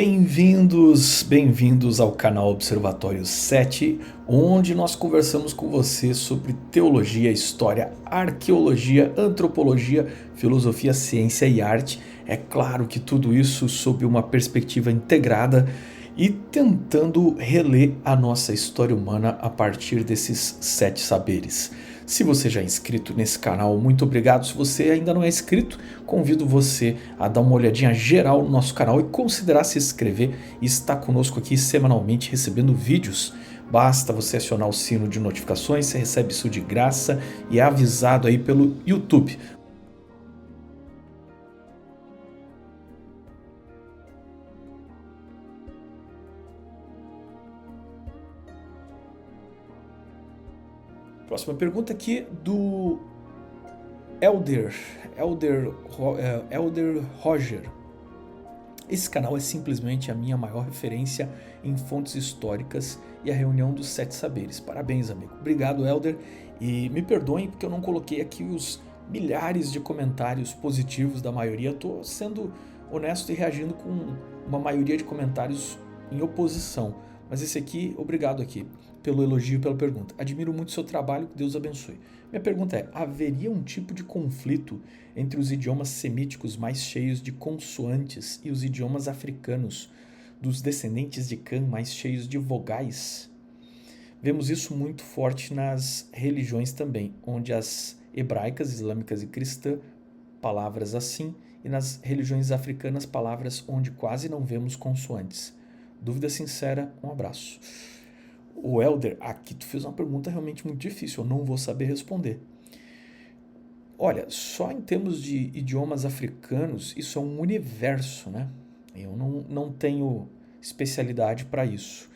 Bem-vindos ao canal Observatório 7, onde nós conversamos com você sobre teologia, história, arqueologia, antropologia, filosofia, ciência e arte. É claro que tudo isso sob uma perspectiva integrada e tentando reler a nossa história humana a partir desses 7 saberes. Se você já é inscrito nesse canal, muito obrigado. Se você ainda não é inscrito, convido você a dar uma olhadinha geral no nosso canal e considerar se inscrever e estar conosco aqui semanalmente recebendo vídeos. Basta você acionar o sino de notificações, você recebe isso de graça e é avisado aí pelo YouTube. Próxima pergunta aqui do Elder, Elder Roger. Esse canal é simplesmente a minha maior referência em fontes históricas e a reunião dos 7 saberes. Parabéns, amigo. Obrigado, Elder. E me perdoem porque eu não coloquei aqui os milhares de comentários positivos da maioria. Estou sendo honesto e reagindo com uma maioria de comentários em oposição. Mas esse aqui, obrigado aqui pelo elogio e pela pergunta. Admiro muito seu trabalho, que Deus abençoe. Minha pergunta é, haveria um tipo de conflito entre os idiomas semíticos mais cheios de consoantes e os idiomas africanos dos descendentes de Cã mais cheios de vogais? Vemos isso muito forte nas religiões também, onde as hebraicas, islâmicas e cristã, palavras assim, e nas religiões africanas, palavras onde quase não vemos consoantes. Dúvida sincera, um abraço. O Elder, aqui tu fez uma pergunta realmente muito difícil, eu não vou saber responder. Olha, só em termos de idiomas africanos, isso é um universo, né? Eu não tenho especialidade para isso.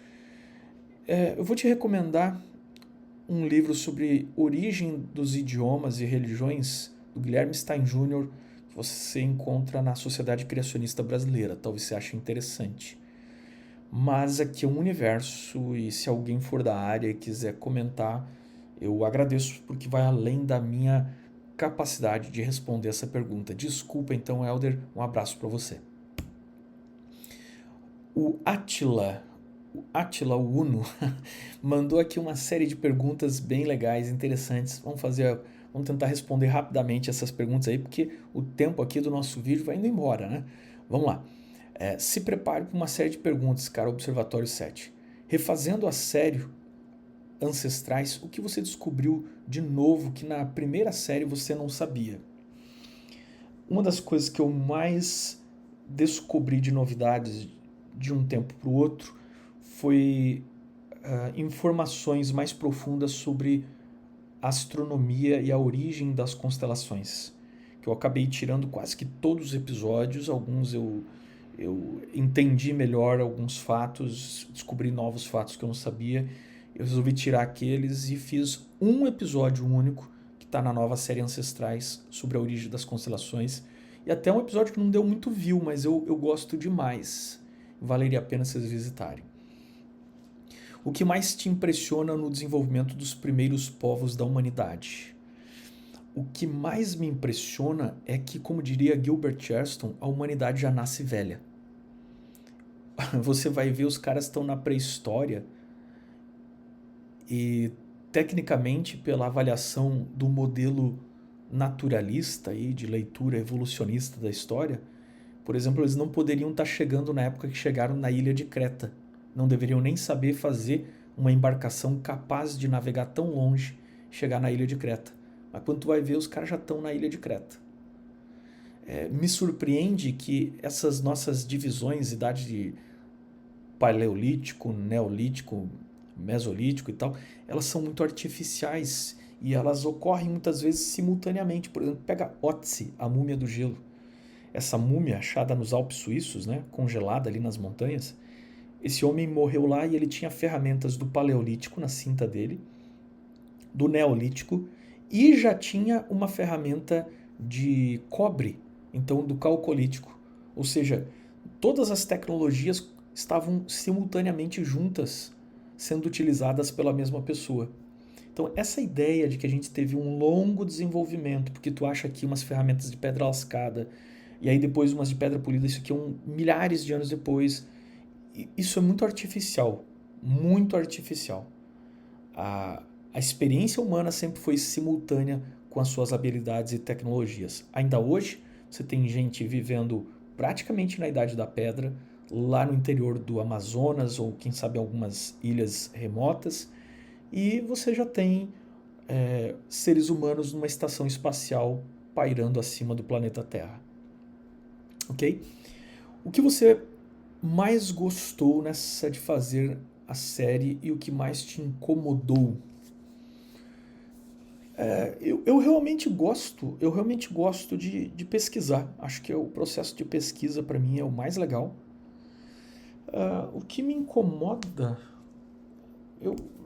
Eu vou te recomendar um livro sobre origem dos idiomas e religiões do Guilherme Stein Jr., que você encontra na Sociedade Criacionista Brasileira. Talvez você ache interessante. Mas aqui é um universo e se alguém for da área e quiser comentar, eu agradeço porque vai além da minha capacidade de responder essa pergunta. Desculpa então, Elder, um abraço para você. O Átila Uno, mandou aqui uma série de perguntas bem legais, interessantes. Vamos tentar responder rapidamente essas perguntas aí, porque o tempo aqui do nosso vídeo vai indo embora, né? Vamos lá. Se prepare para uma série de perguntas, cara, Observatório 7. Refazendo a série Ancestrais, o que você descobriu de novo que na primeira série você não sabia? Uma das coisas que eu mais descobri de novidades de um tempo para o outro foi informações mais profundas sobre a astronomia e a origem das constelações, que eu acabei tirando quase que todos os episódios, alguns eu entendi melhor alguns fatos, descobri novos fatos que eu não sabia, eu resolvi tirar aqueles e fiz um episódio único que está na nova série Ancestrais sobre a origem das constelações, e até um episódio que não deu muito view, mas eu gosto demais, valeria a pena vocês visitarem. O que mais te impressiona no desenvolvimento dos primeiros povos da humanidade? O que mais me impressiona é que, como diria Gilbert Chesterton, a humanidade já nasce velha. Você vai ver, os caras estão na pré-história e, tecnicamente, pela avaliação do modelo naturalista e de leitura evolucionista da história, por exemplo, eles não poderiam estar chegando na época que chegaram na ilha de Creta. Não deveriam nem saber fazer uma embarcação capaz de navegar tão longe e chegar na ilha de Creta. Mas quando tu vai ver, os caras já estão na ilha de Creta. Me surpreende que essas nossas divisões, idade de paleolítico, neolítico, mesolítico e tal, elas são muito artificiais e elas ocorrem muitas vezes simultaneamente. Por exemplo, pega Otzi, a múmia do gelo. Essa múmia achada nos Alpes suíços, né, congelada ali nas montanhas, esse homem morreu lá e ele tinha ferramentas do paleolítico na cinta dele, do neolítico, e já tinha uma ferramenta de cobre, então do calcolítico. Ou seja, todas as tecnologias estavam simultaneamente juntas, sendo utilizadas pela mesma pessoa. Então, essa ideia de que a gente teve um longo desenvolvimento, porque tu acha aqui umas ferramentas de pedra lascada, e aí depois umas de pedra polida, isso aqui milhares de anos depois, isso é muito artificial, muito artificial. A experiência humana sempre foi simultânea com as suas habilidades e tecnologias. Ainda hoje, você tem gente vivendo praticamente na Idade da Pedra, lá no interior do Amazonas ou quem sabe algumas ilhas remotas, e você já tem seres humanos numa estação espacial pairando acima do planeta Terra. Ok? O que você mais gostou nessa de fazer a série e o que mais te incomodou? Eu realmente gosto de pesquisar. Acho que o processo de pesquisa para mim é o mais legal. O que me incomoda,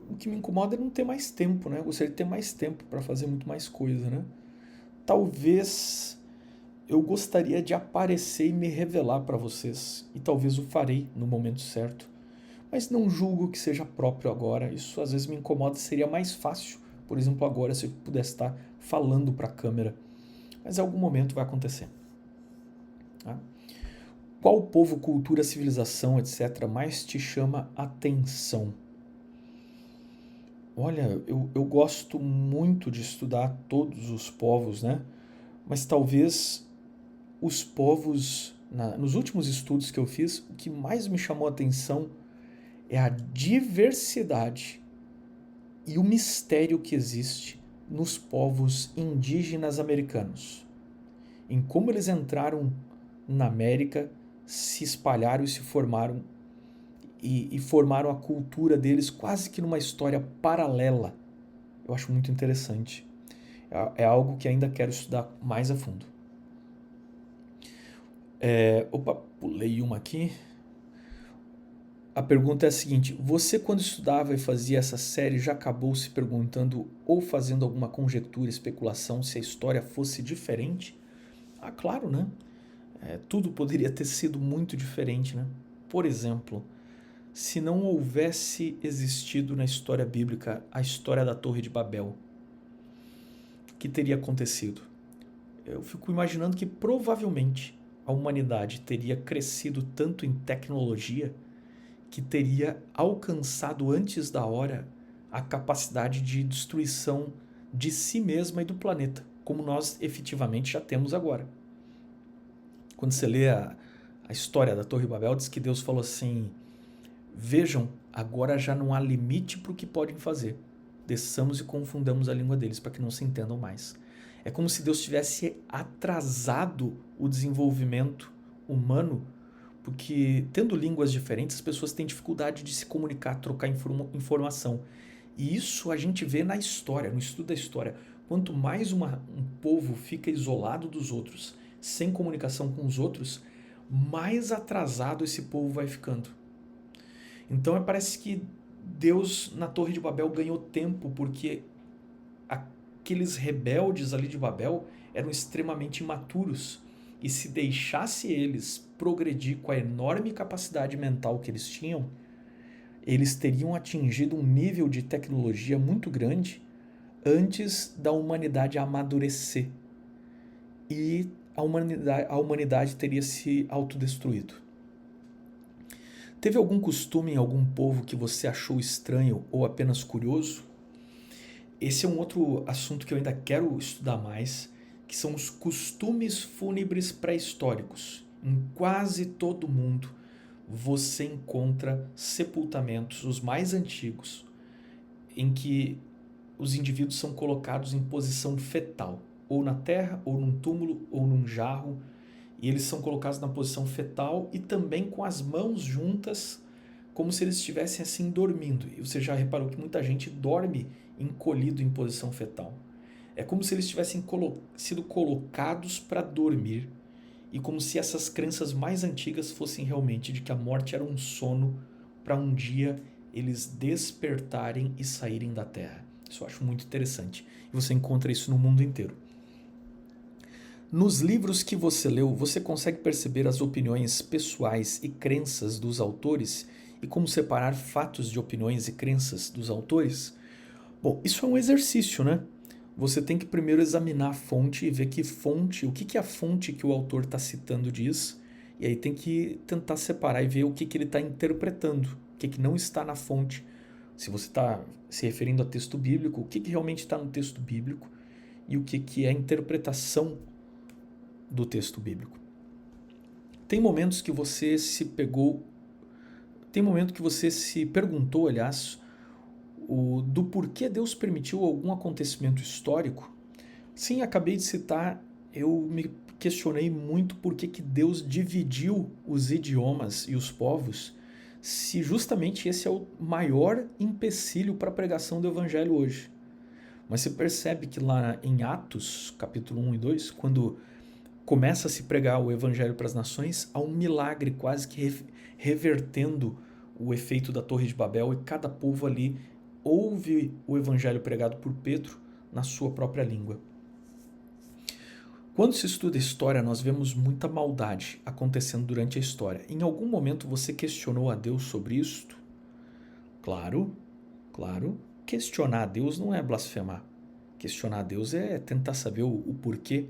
o que me incomoda é não ter mais tempo, né? Eu gostaria de ter mais tempo para fazer muito mais coisa, né? Talvez eu gostaria de aparecer e me revelar para vocês, e talvez o farei no momento certo, mas não julgo que seja próprio agora. Isso às vezes me incomoda, seria mais fácil, por exemplo, agora se eu pudesse estar falando para a câmera, mas em algum momento vai acontecer. Tá? Qual povo, cultura, civilização, etc., mais te chama atenção? Olha, eu gosto muito de estudar todos os povos, né? Mas talvez os povos, nos últimos estudos que eu fiz, o que mais me chamou a atenção é a diversidade e o mistério que existe nos povos indígenas americanos. Em como eles entraram na América, se espalharam e se formaram e formaram a cultura deles quase que numa história paralela. Eu acho muito interessante. É algo que ainda quero estudar mais a fundo. Opa, pulei uma aqui. A pergunta é a seguinte: você, quando estudava e fazia essa série, já acabou se perguntando ou fazendo alguma conjectura, especulação se a história fosse diferente? Ah, claro, né? Tudo poderia ter sido muito diferente, né? Por exemplo, se não houvesse existido na história bíblica a história da Torre de Babel, o que teria acontecido? Eu fico imaginando que provavelmente a humanidade teria crescido tanto em tecnologia que teria alcançado antes da hora a capacidade de destruição de si mesma e do planeta, como nós efetivamente já temos agora. Quando você lê a história da Torre de Babel, diz que Deus falou assim: vejam, agora já não há limite para o que podem fazer. Desçamos e confundamos a língua deles para que não se entendam mais. É como se Deus tivesse atrasado o desenvolvimento humano, porque tendo línguas diferentes, as pessoas têm dificuldade de se comunicar, trocar informação. E isso a gente vê na história, no estudo da história. Quanto mais um povo fica isolado dos outros, sem comunicação com os outros, mais atrasado esse povo vai ficando. Então parece que Deus na Torre de Babel ganhou tempo, porque aqueles rebeldes ali de Babel eram extremamente imaturos, e se deixasse eles progredir com a enorme capacidade mental que eles tinham, eles teriam atingido um nível de tecnologia muito grande antes da humanidade amadurecer, e a humanidade teria se autodestruído. Teve algum costume em algum povo que você achou estranho ou apenas curioso? Esse é um outro assunto que eu ainda quero estudar mais, que são os costumes fúnebres pré-históricos. Em quase todo mundo você encontra sepultamentos, os mais antigos, em que os indivíduos são colocados em posição fetal, ou na terra, ou num túmulo, ou num jarro, e eles são colocados na posição fetal e também com as mãos juntas, como se eles estivessem assim dormindo. E você já reparou que muita gente dorme encolhido em posição fetal. É como se eles tivessem sido colocados para dormir, e como se essas crenças mais antigas fossem realmente de que a morte era um sono para um dia eles despertarem e saírem da terra. Isso eu acho muito interessante. E você encontra isso no mundo inteiro. Nos livros que você leu, você consegue perceber as opiniões pessoais e crenças dos autores e como separar fatos de opiniões e crenças dos autores? Bom, isso é um exercício, né? Você tem que primeiro examinar a fonte e ver que fonte, o que a fonte que o autor está citando diz E aí tem que tentar separar e ver o que ele está interpretando, o que não está na fonte. Se você está se referindo a texto bíblico, o que realmente está no texto bíblico e o que é a interpretação do texto bíblico. Tem momentos que você se pegou, tem momento que você se perguntou, aliás, do porquê Deus permitiu algum acontecimento histórico. Sim, acabei de citar, eu me questionei muito por que Deus dividiu os idiomas e os povos, se justamente esse é o maior empecilho para a pregação do evangelho hoje. Mas você percebe que lá em Atos, capítulo 1 e 2, quando começa a se pregar o evangelho para as nações, há um milagre quase que revertendo o efeito da Torre de Babel, e cada povo ali ouve o evangelho pregado por Pedro na sua própria língua. Quando se estuda história, nós vemos muita maldade acontecendo durante a história. Em algum momento você questionou a Deus sobre isto? Claro. Questionar a Deus não é blasfemar. Questionar a Deus é tentar saber o porquê,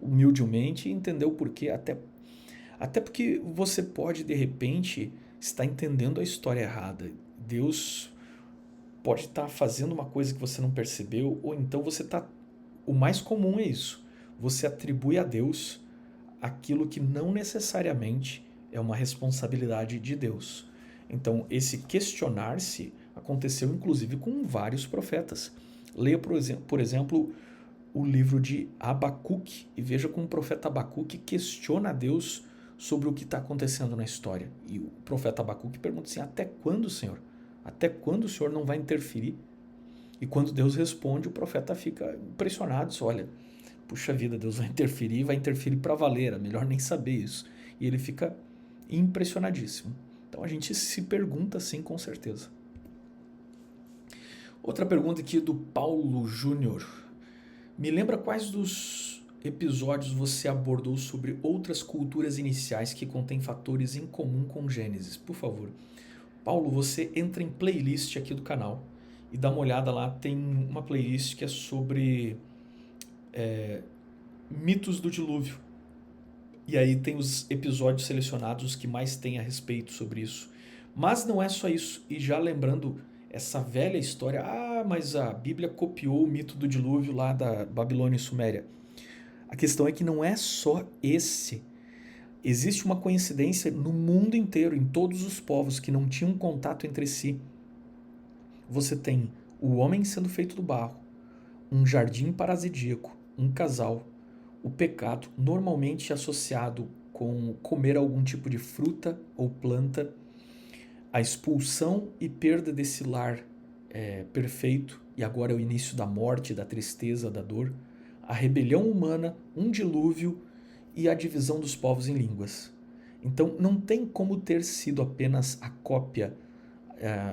humildemente, e entender o porquê, até porque você pode, de repente, estar entendendo a história errada. Deus pode estar fazendo uma coisa que você não percebeu, ou então você está... O mais comum é isso. Você atribui a Deus aquilo que não necessariamente é uma responsabilidade de Deus. Então, esse questionar-se aconteceu inclusive com vários profetas. Leia, por exemplo, o livro de Abacuque e veja como o profeta Abacuque questiona a Deus sobre o que está acontecendo na história. E o profeta Abacuque pergunta assim: até quando, Senhor? Até quando o Senhor não vai interferir? E quando Deus responde, o profeta fica impressionado, diz: olha, puxa vida, Deus vai interferir para valer, é melhor nem saber isso. E ele fica impressionadíssimo. Então a gente se pergunta sim, com certeza. Outra pergunta aqui do Paulo Júnior. Me lembra quais dos episódios você abordou sobre outras culturas iniciais que contêm fatores em comum com Gênesis? Por favor. Paulo, você entra em playlist aqui do canal e dá uma olhada lá. Tem uma playlist que é sobre mitos do dilúvio. E aí tem os episódios selecionados que mais tem a respeito sobre isso. Mas não é só isso. E já lembrando essa velha história, mas a Bíblia copiou o mito do dilúvio lá da Babilônia e Suméria. A questão é que não é só esse. Existe uma coincidência no mundo inteiro, em todos os povos que não tinham contato entre si. Você tem o homem sendo feito do barro, um jardim paradisíaco, um casal, o pecado normalmente associado com comer algum tipo de fruta ou planta, a expulsão e perda desse lar perfeito, e agora é o início da morte, da tristeza, da dor, a rebelião humana, um dilúvio e a divisão dos povos em línguas. Então não tem como ter sido apenas a cópia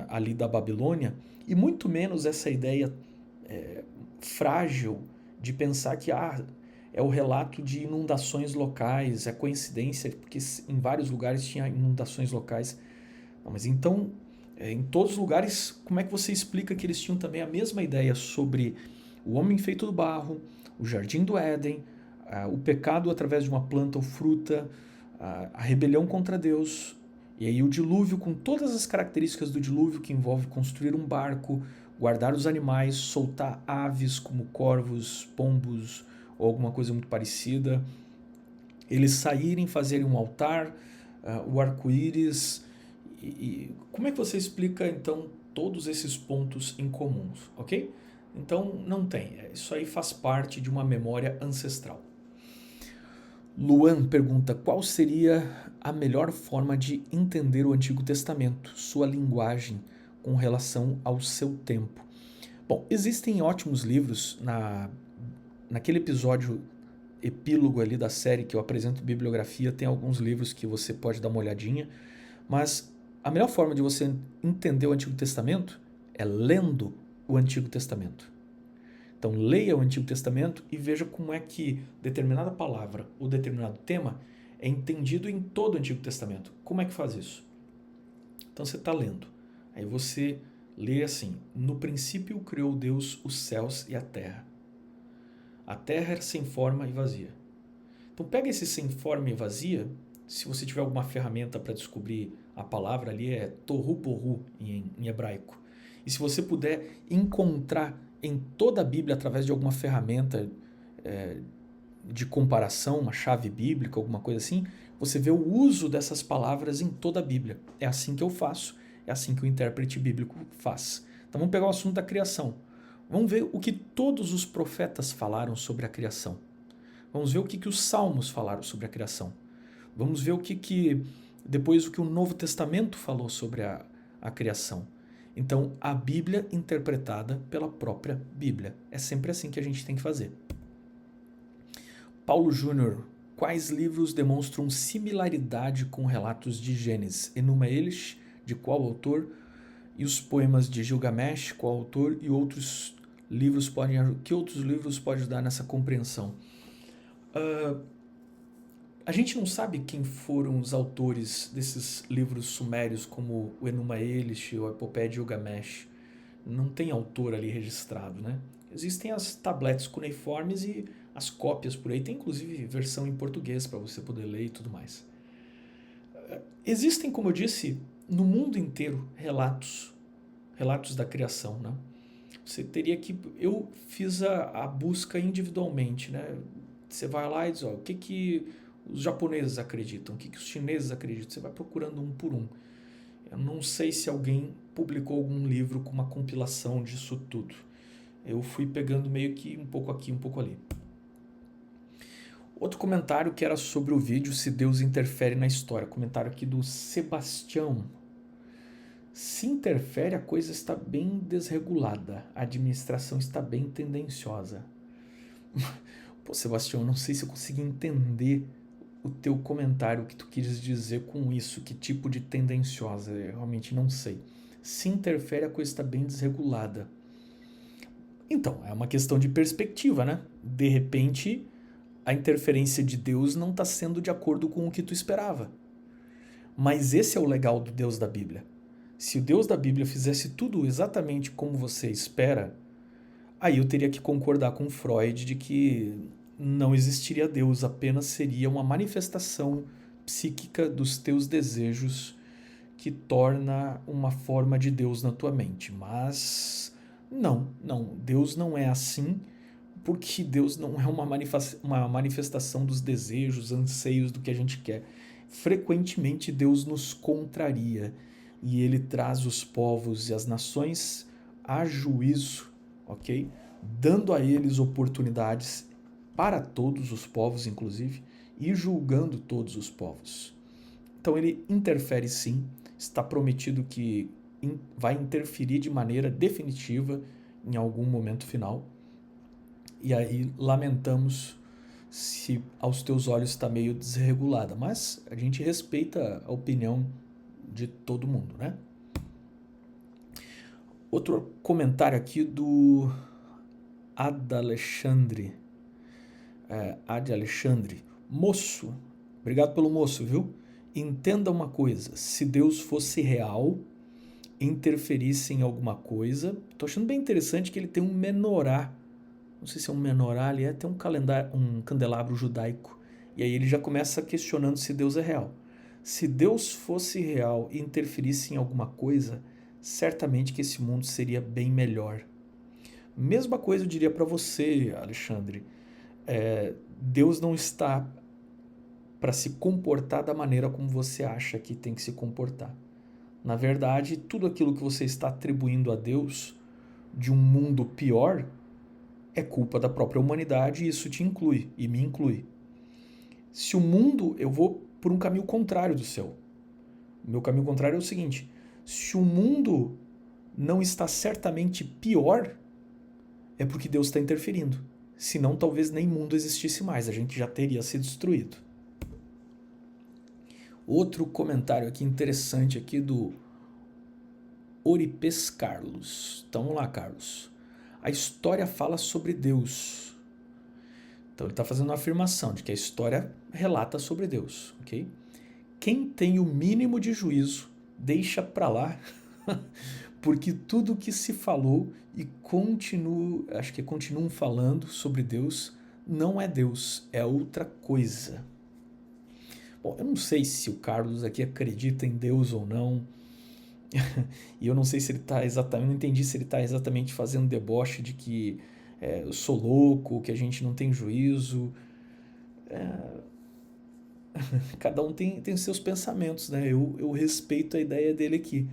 ali da Babilônia, e muito menos essa ideia frágil de pensar que é o relato de inundações locais, é coincidência, porque em vários lugares tinha inundações locais. Não, mas então, em todos os lugares, como é que você explica que eles tinham também a mesma ideia sobre o homem feito do barro, o jardim do Éden, o pecado através de uma planta ou fruta, a rebelião contra Deus, e aí o dilúvio com todas as características do dilúvio, que envolve construir um barco, guardar os animais, soltar aves como corvos, pombos ou alguma coisa muito parecida, eles saírem, fazerem um altar, o arco-íris. E como é que você explica então todos esses pontos em comuns, ok? Então não tem, isso aí faz parte de uma memória ancestral. Luan pergunta: qual seria a melhor forma de entender o Antigo Testamento, sua linguagem com relação ao seu tempo? Bom, existem ótimos livros. Naquele episódio epílogo ali da série que eu apresento bibliografia, tem alguns livros que você pode dar uma olhadinha, mas a melhor forma de você entender o Antigo Testamento é lendo o Antigo Testamento. Então leia o Antigo Testamento e veja como é que determinada palavra ou determinado tema é entendido em todo o Antigo Testamento. Como é que faz isso? Então você está lendo, aí você lê assim: no princípio criou Deus os céus e a terra. A terra era sem forma e vazia. Então pega esse sem forma e vazia Se você tiver alguma ferramenta para descobrir a palavra ali, é tohu bohu em hebraico. E se você puder encontrar em toda a Bíblia, através de alguma ferramenta de comparação, uma chave bíblica, alguma coisa assim, você vê o uso dessas palavras em toda a Bíblia. É assim que eu faço, é assim que o intérprete bíblico faz. Então vamos pegar o assunto da criação. Vamos ver o que todos os profetas falaram sobre a criação. Vamos ver o que os salmos falaram sobre a criação. Vamos ver depois o que o Novo Testamento falou sobre a criação. Então, a Bíblia interpretada pela própria Bíblia. É sempre assim que a gente tem que fazer. Paulo Júnior, quais livros demonstram similaridade com relatos de Gênesis? Enuma eles, de qual autor? E os poemas de Gilgamesh, qual autor? E outros livros que outros livros podem ajudar nessa compreensão? A gente não sabe quem foram os autores desses livros sumérios, como o Enuma Elish ou a Epopeia de Gilgamesh. Não tem autor ali registrado, né? Existem as tabletes cuneiformes e as cópias por aí. Tem inclusive versão em português para você poder ler e tudo mais. Existem, como eu disse, no mundo inteiro relatos da criação, né? Você teria que... Eu fiz a busca individualmente, né? Você vai lá e diz, ó, o que os japoneses acreditam, o que os chineses acreditam. Você vai procurando um por um. Eu não sei se alguém publicou algum livro com uma compilação disso tudo. Eu fui pegando meio que um pouco aqui, um pouco ali. Outro comentário que era sobre o vídeo, se Deus interfere na história. Comentário aqui do Sebastião. Se interfere, a coisa está bem desregulada. A administração está bem tendenciosa. Pô, Sebastião, eu não sei se eu consegui entender o teu comentário, o que tu quis dizer com isso, que tipo de tendenciosa, eu realmente não sei. Se interfere, a coisa está bem desregulada. Então, é uma questão de perspectiva, né? De repente, a interferência de Deus não está sendo de acordo com o que tu esperava. Mas esse é o legal do Deus da Bíblia. Se o Deus da Bíblia fizesse tudo exatamente como você espera, aí eu teria que concordar com Freud de que não existiria Deus, apenas seria uma manifestação psíquica dos teus desejos que torna uma forma de Deus na tua mente. Mas não, Deus não é assim, porque Deus não é uma manifestação dos desejos, anseios do que a gente quer. Frequentemente Deus nos contraria e ele traz os povos e as nações a juízo, ok? Dando a eles oportunidades para todos os povos, inclusive, e julgando todos os povos. Então ele interfere sim, está prometido que vai interferir de maneira definitiva em algum momento final. E aí lamentamos se aos teus olhos está meio desregulada, mas a gente respeita a opinião de todo mundo, né? Outro comentário aqui do Ad Alexandre. Moço, obrigado pelo moço, viu? Entenda uma coisa, se Deus fosse real, interferisse em alguma coisa, tô achando bem interessante que ele tem um menorá, não sei se é um menorá, ali tem um candelabro judaico, e aí ele já começa questionando se Deus é real. Se Deus fosse real e interferisse em alguma coisa, certamente que esse mundo seria bem melhor. Mesma coisa eu diria para você, Alexandre. Deus não está para se comportar da maneira como você acha que tem que se comportar. Na verdade, tudo aquilo que você está atribuindo a Deus de um mundo pior é culpa da própria humanidade e isso te inclui e me inclui. Se o mundo, eu vou por um caminho contrário do seu. O meu caminho contrário é o seguinte: se o mundo não está certamente pior, é porque Deus está interferindo. Senão, talvez nem mundo existisse mais, a gente já teria sido destruído. Outro comentário aqui interessante aqui do Oripes Carlos. Então vamos lá, Carlos. A história fala sobre Deus. Então ele está fazendo uma afirmação de que a história relata sobre Deus, ok? Quem tem o mínimo de juízo, deixa para lá, porque tudo que se falou e continuam falando sobre Deus, não é Deus, é outra coisa. Bom, eu não sei se o Carlos aqui acredita em Deus ou não, e eu não sei se ele está exatamente, não entendi se ele está exatamente fazendo deboche de que eu sou louco, que a gente não tem juízo. Cada um tem seus pensamentos, né? Eu respeito a ideia dele aqui.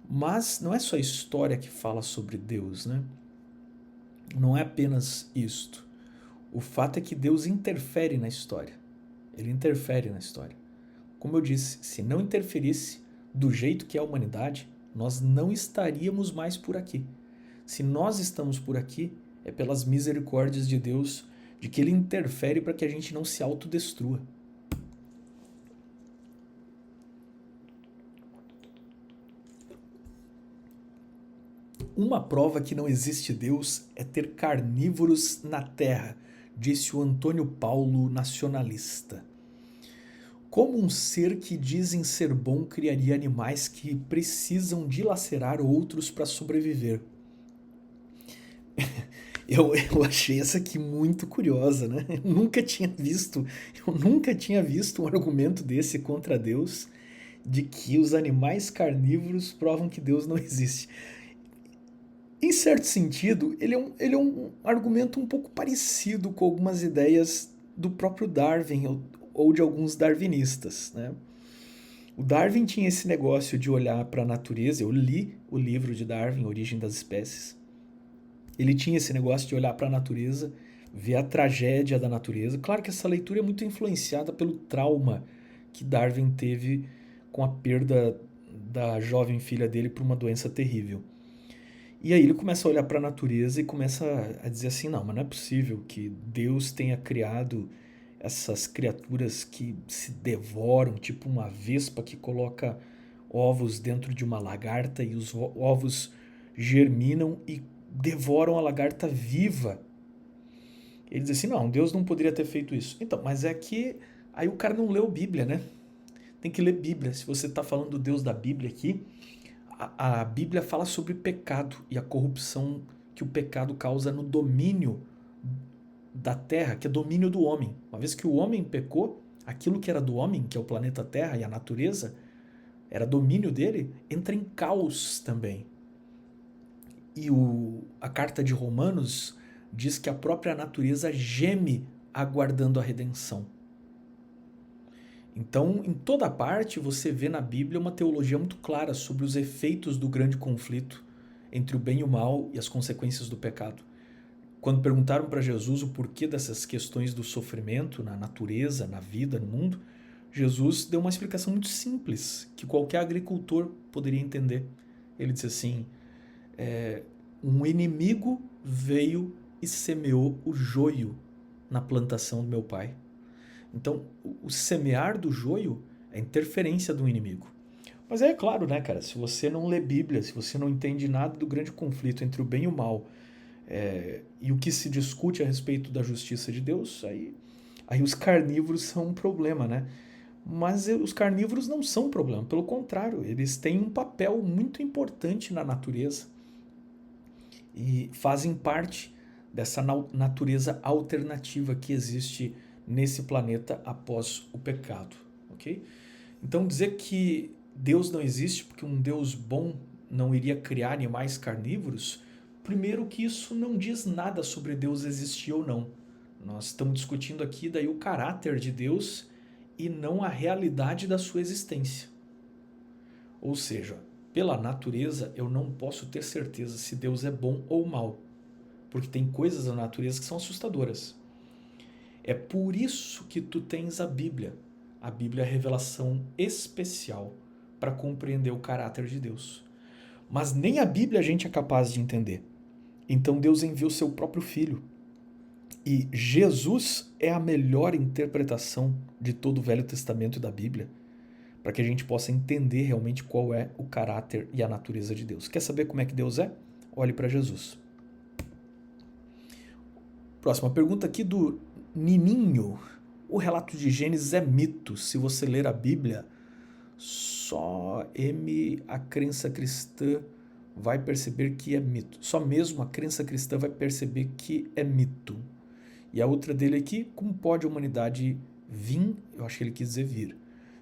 Mas não é só a história que fala sobre Deus, né? Não é apenas isto. O fato é que Deus interfere na história. Ele interfere na história. Como eu disse, se não interferisse do jeito que é a humanidade, nós não estaríamos mais por aqui. Se nós estamos por aqui, é pelas misericórdias de Deus, de que Ele interfere para que a gente não se autodestrua. Uma prova que não existe Deus é ter carnívoros na terra, disse o Antônio Paulo, nacionalista. Como um ser que dizem ser bom criaria animais que precisam dilacerar outros para sobreviver? Eu achei essa aqui muito curiosa, né? Eu nunca tinha visto um argumento desse contra Deus, de que os animais carnívoros provam que Deus não existe. Em certo sentido, ele é um argumento um pouco parecido com algumas ideias do próprio Darwin ou de alguns darwinistas, né? O Darwin tinha esse negócio de olhar para a natureza. Eu li o livro de Darwin, Origem das Espécies. Ele tinha esse negócio de olhar para a natureza, ver a tragédia da natureza. Claro que essa leitura é muito influenciada pelo trauma que Darwin teve com a perda da jovem filha dele por uma doença terrível. E aí ele começa a olhar para a natureza e começa a dizer assim, não, mas não é possível que Deus tenha criado essas criaturas que se devoram, tipo uma vespa que coloca ovos dentro de uma lagarta e os ovos germinam e devoram a lagarta viva. Ele diz assim, não, Deus não poderia ter feito isso. Então, mas é que aí o cara não leu Bíblia, né? Tem que ler Bíblia. Se você está falando do Deus da Bíblia aqui, a Bíblia fala sobre pecado e a corrupção que o pecado causa no domínio da terra, que é domínio do homem. Uma vez que o homem pecou, aquilo que era do homem, que é o planeta Terra e a natureza, era domínio dele, entra em caos também. E a carta de Romanos diz que a própria natureza geme aguardando a redenção. Então, em toda parte, você vê na Bíblia uma teologia muito clara sobre os efeitos do grande conflito entre o bem e o mal e as consequências do pecado. Quando perguntaram para Jesus o porquê dessas questões do sofrimento na natureza, na vida, no mundo, Jesus deu uma explicação muito simples, que qualquer agricultor poderia entender. Ele disse assim, um inimigo veio e semeou o joio na plantação do meu pai. Então, o semear do joio é a interferência do inimigo. Mas é claro, né, cara, se você não lê Bíblia, se você não entende nada do grande conflito entre o bem e o mal, e o que se discute a respeito da justiça de Deus, aí os carnívoros são um problema, né? Mas os carnívoros não são um problema, pelo contrário, eles têm um papel muito importante na natureza e fazem parte dessa natureza alternativa que existe nesse planeta após o pecado, ok? Então dizer que Deus não existe porque um Deus bom não iria criar animais carnívoros, primeiro que isso não diz nada sobre Deus existir ou não. Nós estamos discutindo aqui daí o caráter de Deus e não a realidade da sua existência. Ou seja, pela natureza eu não posso ter certeza se Deus é bom ou mal, porque tem coisas na natureza que são assustadoras. É por isso que tu tens a Bíblia. A Bíblia é a revelação especial para compreender o caráter de Deus. Mas nem a Bíblia a gente é capaz de entender. Então Deus enviou seu próprio Filho. E Jesus é a melhor interpretação de todo o Velho Testamento e da Bíblia, para que a gente possa entender realmente qual é o caráter e a natureza de Deus. Quer saber como é que Deus é? Olhe para Jesus. Próxima pergunta aqui do Nininho. O relato de Gênesis é mito. Se você ler a Bíblia, só a crença cristã vai perceber que é mito. Só mesmo a crença cristã vai perceber que é mito. E a outra dele aqui, como pode a humanidade vir, eu acho que ele quis dizer vir,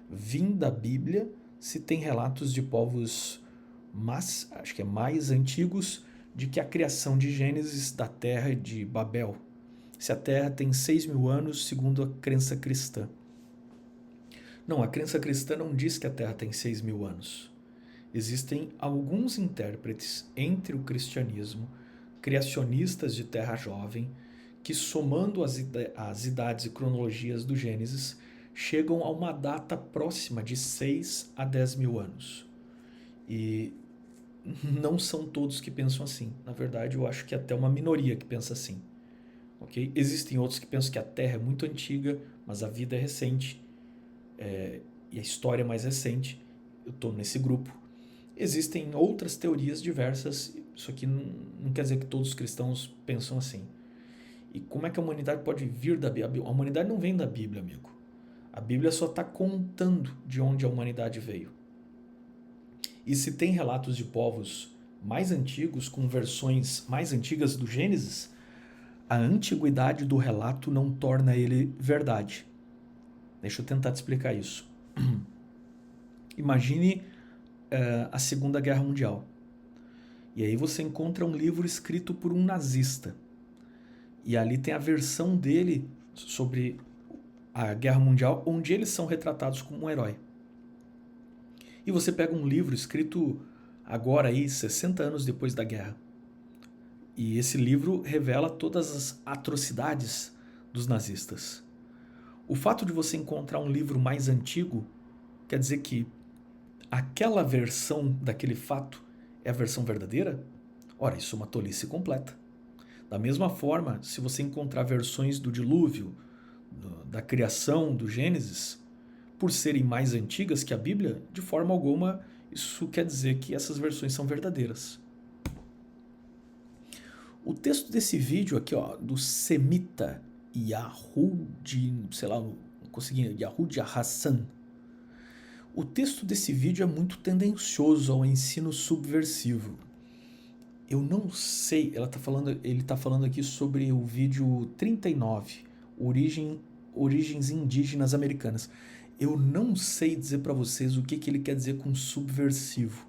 vim da Bíblia se tem relatos de povos acho que é mais antigos de que a criação de Gênesis da terra de Babel. Se a terra tem 6.000 anos, segundo a crença cristã. Não, a crença cristã não diz que a terra tem 6.000 anos. Existem alguns intérpretes entre o cristianismo, criacionistas de terra jovem, que somando as idades e cronologias do Gênesis, chegam a uma data próxima de 6 a 10.000 anos. E não são todos que pensam assim. Na verdade, eu acho que até uma minoria que pensa assim. Okay? Existem outros que pensam que a Terra é muito antiga, mas a vida é recente, e a história é mais recente. Eu estou nesse grupo. Existem outras teorias diversas. Isso aqui não quer dizer que todos os cristãos pensam assim. E como é que a humanidade pode vir da Bíblia? A humanidade não vem da Bíblia, amigo. A Bíblia só está contando de onde a humanidade veio. E se tem relatos de povos mais antigos, com versões mais antigas do Gênesis, a antiguidade do relato não torna ele verdade. Deixa eu tentar te explicar isso. Imagine a Segunda Guerra Mundial. E aí você encontra um livro escrito por um nazista. E ali tem a versão dele sobre a Guerra Mundial, onde eles são retratados como um herói. E você pega um livro escrito agora aí, 60 anos depois da guerra. E esse livro revela todas as atrocidades dos nazistas. O fato de você encontrar um livro mais antigo quer dizer que aquela versão daquele fato é a versão verdadeira? Ora, isso é uma tolice completa. Da mesma forma, se você encontrar versões do dilúvio, da criação, do Gênesis, por serem mais antigas que a Bíblia, de forma alguma isso quer dizer que essas versões são verdadeiras. O texto desse vídeo aqui, ó, do semita Yahudi, sei lá, não consegui, Yahudi Hassan. O texto desse vídeo é muito tendencioso ao ensino subversivo. Eu não sei, ele está falando aqui sobre o vídeo 39, Origens Indígenas Americanas. Eu não sei dizer para vocês o que ele quer dizer com subversivo.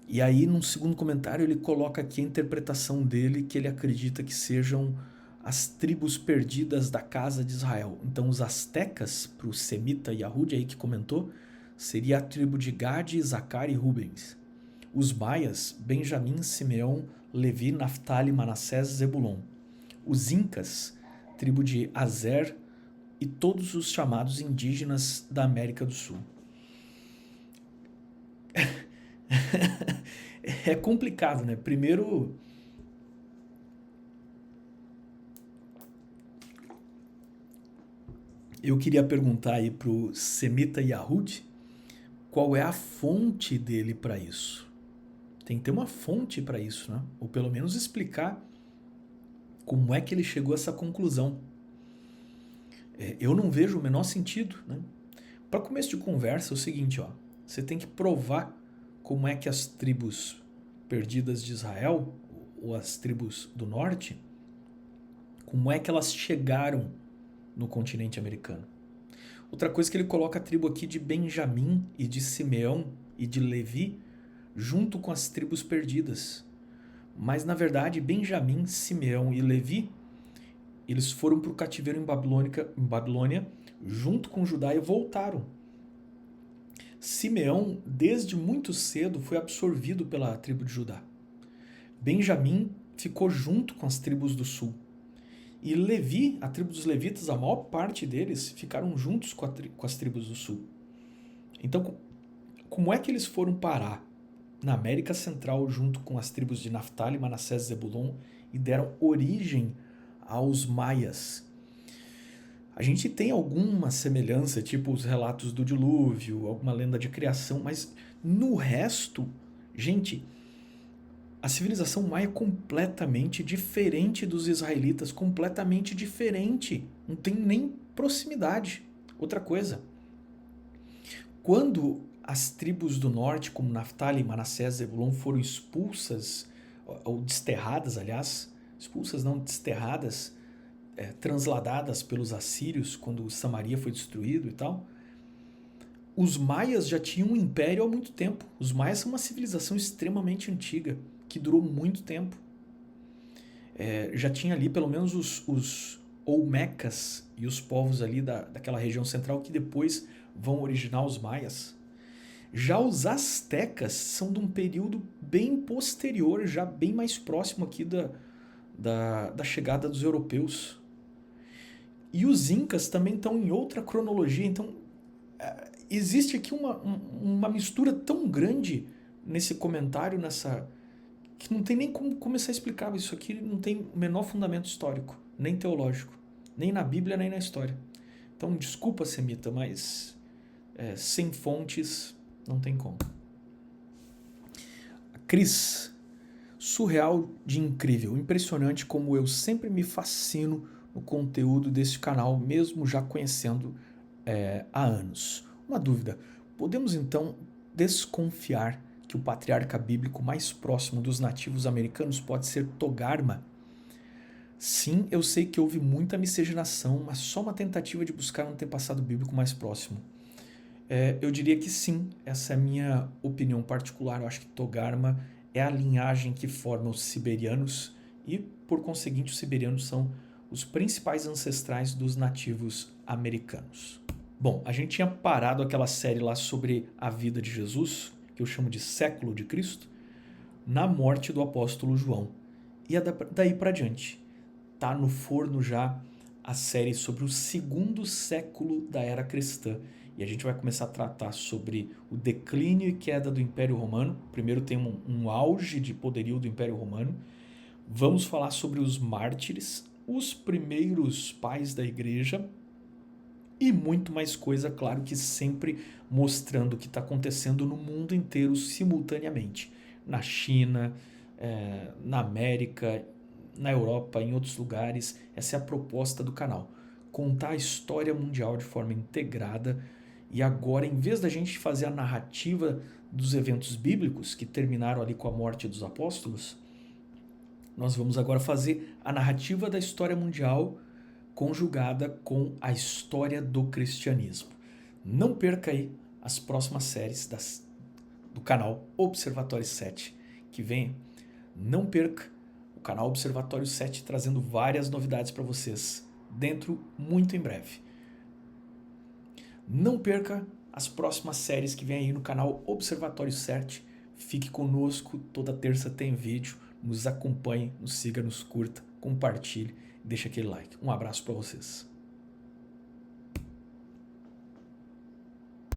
E aí, num segundo comentário, ele coloca aqui a interpretação dele, que ele acredita que sejam as tribos perdidas da casa de Israel. Então, os astecas, para o semita Yahudi aí que comentou, seria a tribo de Gade, Zacar e Rubens. Os maias, Benjamim, Simeão, Levi, Naftali, Manassés, Zebulon. Os incas, tribo de Azer e todos os chamados indígenas da América do Sul. É complicado, né? Primeiro, eu queria perguntar aí pro semita Yahudi qual é a fonte dele para isso. Tem que ter uma fonte para isso, né? Ou pelo menos explicar como é que ele chegou a essa conclusão. Eu não vejo o menor sentido, né? Para começo de conversa é o seguinte, ó, você tem que provar como é que as tribos perdidas de Israel, ou as tribos do norte, como é que elas chegaram no continente americano. Outra coisa que ele coloca a tribo aqui de Benjamim e de Simeão e de Levi junto com as tribos perdidas. Mas na verdade Benjamim, Simeão e Levi, eles foram para o cativeiro em Babilônia junto com Judá e voltaram. Simeão, desde muito cedo, foi absorvido pela tribo de Judá. Benjamim ficou junto com as tribos do sul. E Levi, a tribo dos levitas, a maior parte deles ficaram juntos com as tribos do sul. Então, como é que eles foram parar na América Central junto com as tribos de Naftali, Manassés e Zebulon e deram origem aos maias? A gente tem alguma semelhança, tipo os relatos do dilúvio, alguma lenda de criação, mas no resto, gente, a civilização maia é completamente diferente dos israelitas, completamente diferente, não tem nem proximidade. Outra coisa, quando as tribos do norte, como Naftali, Manassés e Zebulon, foram expulsas, ou desterradas, aliás, expulsas não, desterradas, transladadas pelos assírios quando Samaria foi destruído e tal, Os maias já tinham um império há muito tempo. Os maias são uma civilização extremamente antiga, que durou muito tempo. Já tinha ali pelo menos os Olmecas e os povos ali daquela região central que depois vão originar os maias. Já os astecas são de um período bem posterior, já bem mais próximo aqui da chegada dos europeus. E os incas também estão em outra cronologia, então existe aqui uma mistura tão grande nesse comentário, que não tem nem como começar a explicar. Isso aqui não tem o menor fundamento histórico, nem teológico, nem na Bíblia, nem na história. Então, desculpa, semita, mas sem fontes não tem como. Cris, surreal de incrível, impressionante como eu sempre me fascino no conteúdo desse canal, mesmo já conhecendo há anos. Uma dúvida, podemos então desconfiar que o patriarca bíblico mais próximo dos nativos americanos pode ser Togarma? Sim, eu sei que houve muita miscigenação, mas só uma tentativa de buscar um antepassado bíblico mais próximo. Eu diria que sim, essa é a minha opinião particular. Eu acho que Togarma é a linhagem que forma os siberianos e, por conseguinte, os siberianos são os principais ancestrais dos nativos americanos. Bom, a gente tinha parado aquela série lá sobre a vida de Jesus, que eu chamo de século de Cristo, na morte do apóstolo João. E daí para diante. Tá no forno já a série sobre o segundo século da era cristã. E a gente vai começar a tratar sobre o declínio e queda do Império Romano. Primeiro tem um auge de poderio do Império Romano. Vamos falar sobre os mártires, os primeiros pais da igreja e muito mais coisa, claro que sempre mostrando o que está acontecendo no mundo inteiro simultaneamente. Na China, na América, na Europa, em outros lugares. Essa é a proposta do canal. Contar a história mundial de forma integrada. E agora, em vez da gente fazer a narrativa dos eventos bíblicos que terminaram ali com a morte dos apóstolos, nós vamos agora fazer a narrativa da história mundial conjugada com a história do cristianismo. Não perca aí as próximas séries do canal Observatório 7 que vem. Não perca o canal Observatório 7 trazendo várias novidades para vocês dentro muito em breve. Não perca as próximas séries que vem aí no canal Observatório 7. Fique conosco, toda terça tem vídeo. Nos acompanhe, nos siga, nos curta, compartilhe, deixa aquele like. Um abraço para vocês.